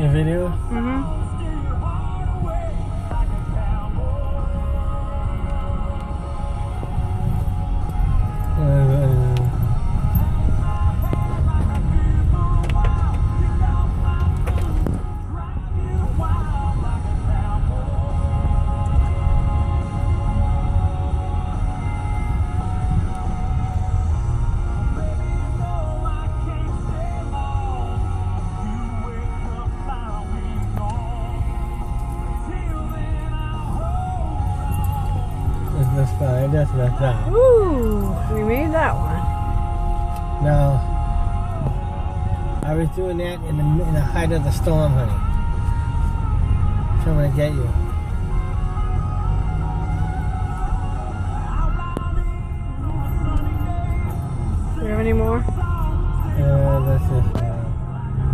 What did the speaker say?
Your video? Mm-hmm. That's fine. That's that. Ooh, we made that one. No, I was doing that in the height of the storm, honey. Trying to get you. Do you have any more? That's it.